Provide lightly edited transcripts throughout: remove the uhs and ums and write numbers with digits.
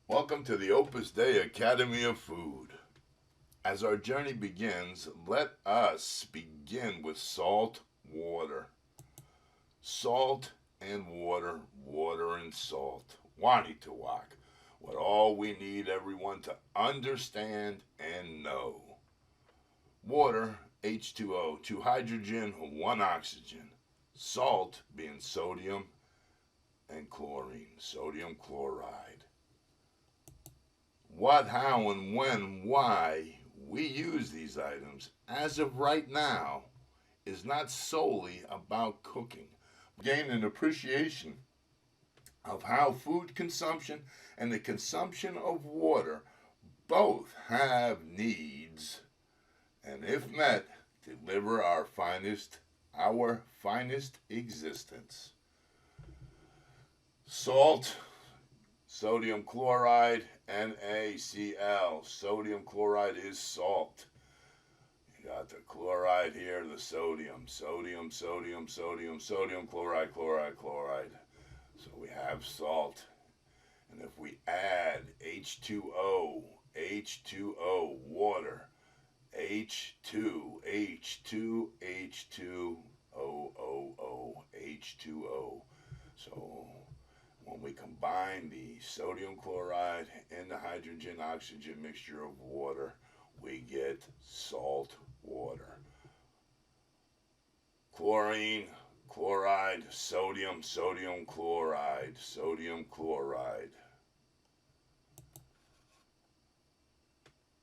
Welcome to the Opus Dei Academy of Food. As our journey begins, let us begin with salt water. Salt and water, water and salt. Wanitawak. What all we need everyone to understand and know. Water, H2O, 2 hydrogen, 1 oxygen. Salt being sodium and chlorine, sodium chloride. What, how, and when, why we use these items as of right now is not solely about cooking. Gain an appreciation of how food consumption and the consumption of water both have needs, and if met, deliver our finest existence. Salt, sodium chloride, NaCl. Sodium chloride is salt. You got the chloride here, the sodium, sodium, chloride, chloride. So we have salt. And if we add H2O, water, H2, H2O. So when we combine the sodium chloride and the hydrogen-oxygen mixture of water, we get salt water. Chlorine, chloride, sodium, chloride.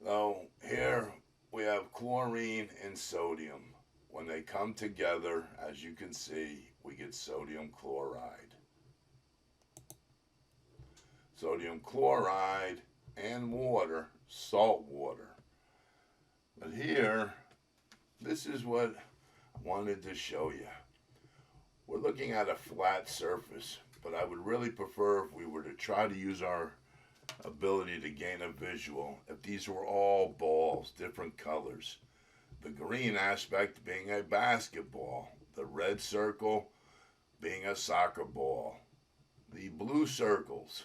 So here we have chlorine and sodium. When they come together, as you can see, we get sodium chloride. Sodium chloride and water, salt water. But here, this is what I wanted to show you. We're looking at a flat surface, but I would really prefer if we were to try to use our ability to gain a visual if these were all balls, different colors. The green aspect being a basketball, the red circle being a soccer ball, the blue circles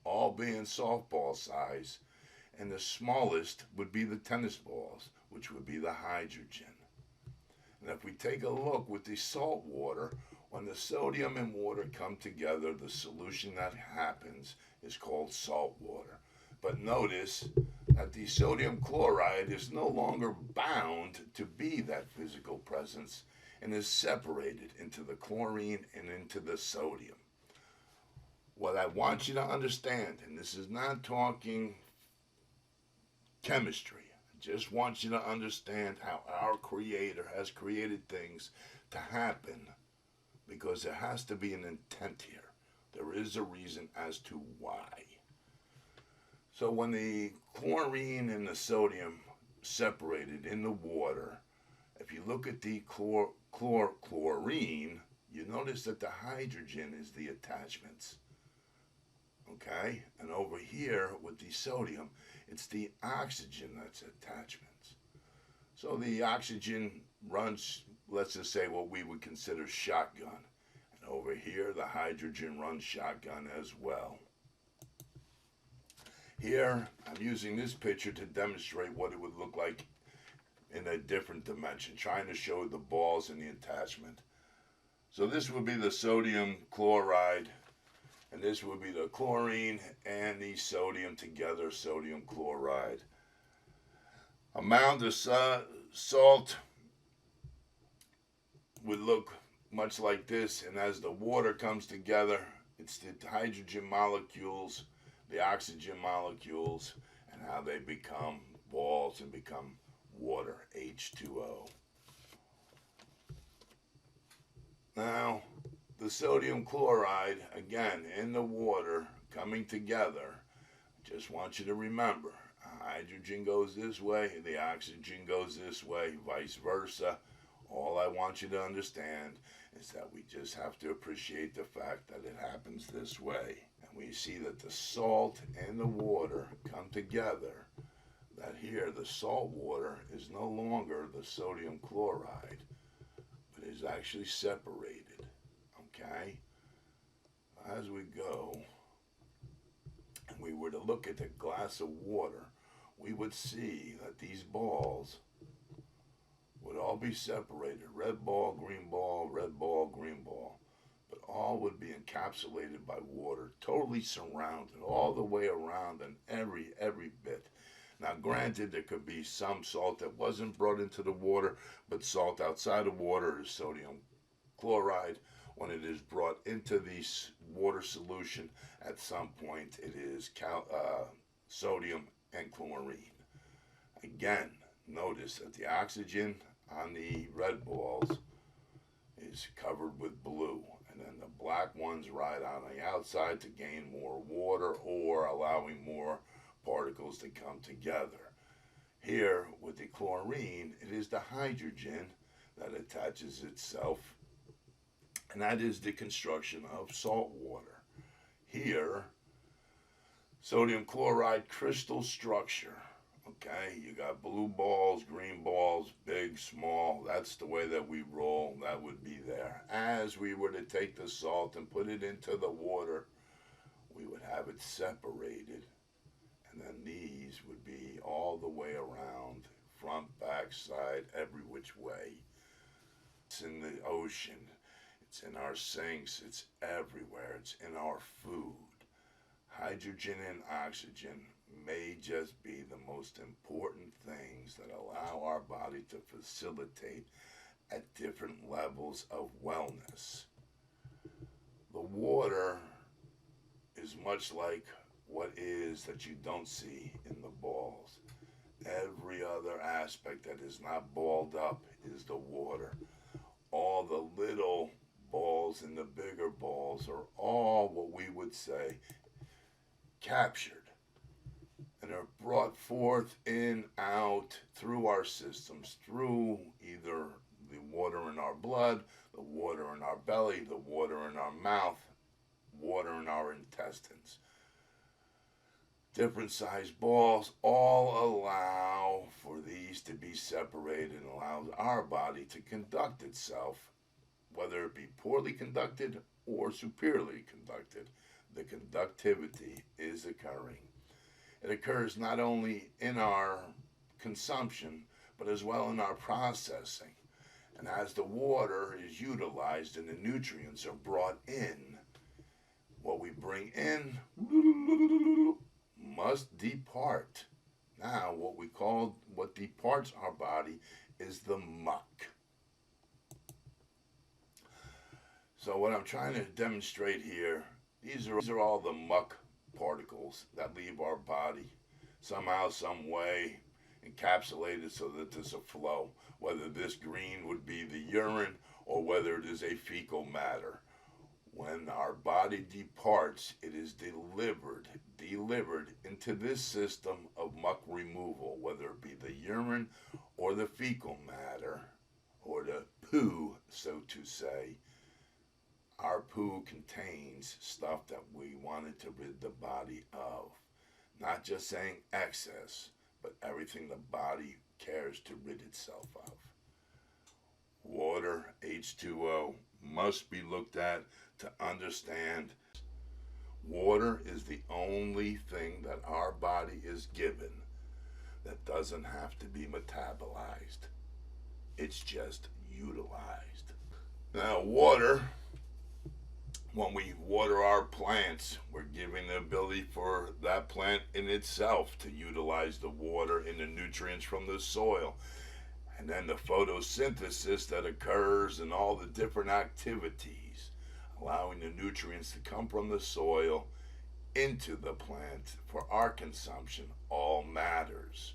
all being softball size, and the smallest would be the tennis balls, which would be the hydrogen. And if we take a look with the salt water, when the sodium and water come together, the solution that happens is called salt water. But notice that the sodium chloride is no longer bound to be that physical presence and is separated into the chlorine and into the sodium. What I want you to understand, and this is not talking chemistry, I just want you to understand how our Creator has created things to happen, because there has to be an intent here. There is a reason as to why. So when the chlorine and the sodium separated in the water, if you look at the chlorine, you notice that the hydrogen is the attachments. Okay? And over here with the sodium, it's the oxygen that's attachments. So the oxygen runs, let's just say, what we would consider shotgun. And over here, the hydrogen runs shotgun as well. Here, I'm using this picture to demonstrate what it would look like in a different dimension, trying to show the balls and the attachment. So this would be the sodium chloride, and this would be the chlorine and the sodium together, sodium chloride. Amount of salt would look much like this, and as the water comes together, it's the hydrogen molecules, the oxygen molecules, and how they become balls and become water, H2O. Now, the sodium chloride, again, in the water, coming together, just want you to remember, hydrogen goes this way, the oxygen goes this way, vice versa. All I want you to understand is that we just have to appreciate the fact that it happens this way. And we see that the salt and the water come together, that here the salt water is no longer the sodium chloride, but is actually separated. Okay? As we go, and we were to look at a glass of water, we would see that these balls would all be separated. Red ball, green ball, red ball, green ball. But all would be encapsulated by water, totally surrounded all the way around and every bit. Now, granted, there could be some salt that wasn't brought into the water, but salt outside of water is sodium chloride. When it is brought into the water solution, at some point it is sodium and chlorine. Again, notice that the oxygen on the red balls is covered with blue, and then the black ones ride on the outside to gain more water or allowing more particles to come together. Here, with the chlorine, it is the hydrogen that attaches itself, and that is the construction of salt water. Here, sodium chloride crystal structure. Okay, you got blue balls, green balls, big, small. That's the way that we roll. That would be there. As we were to take the salt and put it into the water, we would have it separated. And then these would be all the way around, front, back, side, every which way. It's in the ocean. It's in our sinks. It's everywhere. It's in our food. Hydrogen and oxygen may just be the most important things that allow our body to facilitate at different levels of wellness. The water is much like what is that you don't see in the balls. Every other aspect that is not balled up is the water. All the little balls and the bigger balls are all what we would say captured and are brought forth in, out, through our systems, through either the water in our blood, the water in our belly, the water in our mouth, water in our intestines. Different sized balls all allow for these to be separated and allows our body to conduct itself, whether it be poorly conducted or superiorly conducted. The conductivity is occurring. It occurs not only in our consumption, but as well in our processing. And as the water is utilized and the nutrients are brought in, what we bring in must depart. Now, what departs our body is the muck. So what I'm trying to demonstrate here, these are all the muck particles that leave our body somehow, some way, encapsulated so that there's a flow. Whether this green would be the urine or whether it is a fecal matter. When our body departs, it is delivered into this system of muck removal, whether it be the urine or the fecal matter or the poo, so to say. Our poo contains stuff that we wanted to rid the body of. Not just saying excess, but everything the body cares to rid itself of. Water, H2O, must be looked at to understand water is the only thing that our body is given that doesn't have to be metabolized. It's just utilized. Now, water, when we water our plants, we're giving the ability for that plant in itself to utilize the water and the nutrients from the soil. And then the photosynthesis that occurs and all the different activities, allowing the nutrients to come from the soil into the plant for our consumption, all matters.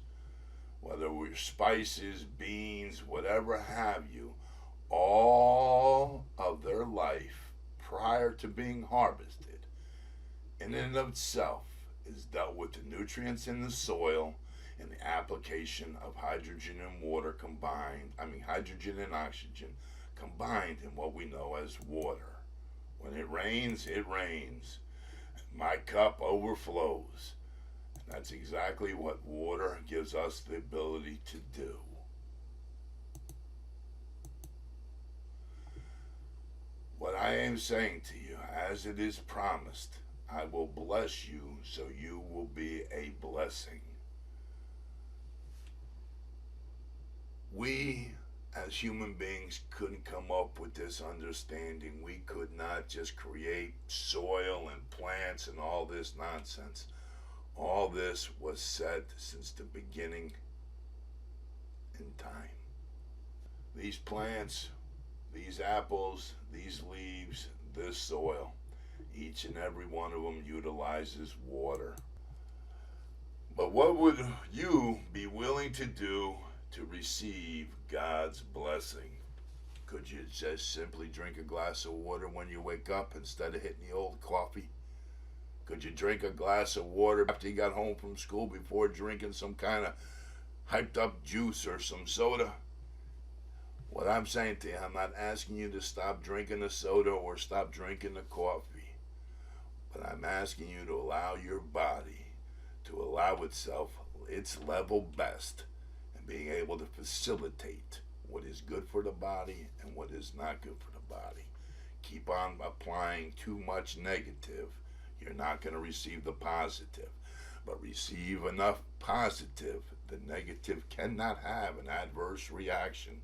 Whether we're spices, beans, whatever have you, all of their life prior to being harvested, in and of itself, is dealt with the nutrients in the soil and the application of hydrogen and water hydrogen and oxygen combined in what we know as water. When it rains, it rains. My cup overflows. And that's exactly what water gives us the ability to do. What I am saying to you, as it is promised, I will bless you so you will be a blessing. We, as human beings, couldn't come up with this understanding. We could not just create soil and plants and all this nonsense. All this was said since the beginning in time. These plants, these apples, these leaves, this soil, each and every one of them utilizes water. But what would you be willing to do to receive God's blessing? Could you just simply drink a glass of water when you wake up instead of hitting the old coffee? Could you drink a glass of water after you got home from school before drinking some kind of hyped up juice or some soda? What I'm saying to you, I'm not asking you to stop drinking the soda or stop drinking the coffee, but I'm asking you to allow your body to allow itself its level best and being able to facilitate what is good for the body and what is not good for the body. Keep on applying too much negative, you're not going to receive the positive. But receive enough positive, the negative cannot have an adverse reaction